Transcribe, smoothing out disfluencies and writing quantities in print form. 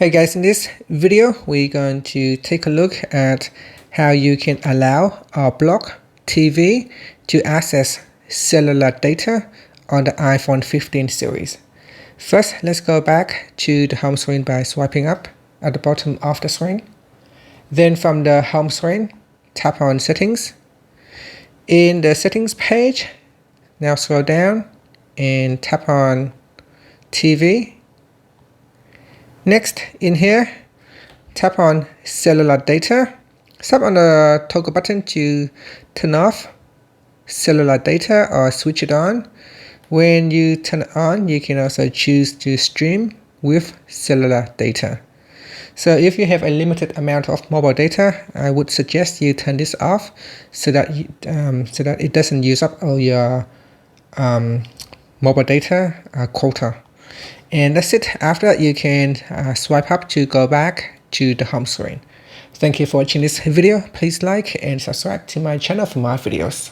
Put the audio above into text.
Hey guys, in this video we're going to take a look at how you can allow or block TV to access cellular data on the iPhone 15 series. First, let's go back to the home screen by swiping up at the bottom of the screen. Then from the home screen, tap on Settings. In the Settings page, now scroll down and tap on TV. Next, in here, tap on Cellular Data. Tap on the toggle button to turn off cellular data or switch it on. When you turn it on, you can also choose to stream with cellular data. So if you have a limited amount of mobile data, I would suggest you turn this off so that it doesn't use up all your mobile data quota. And that's it. After that, you can swipe up to go back to the home screen. Thank you for watching this video. Please like and subscribe to my channel for more videos.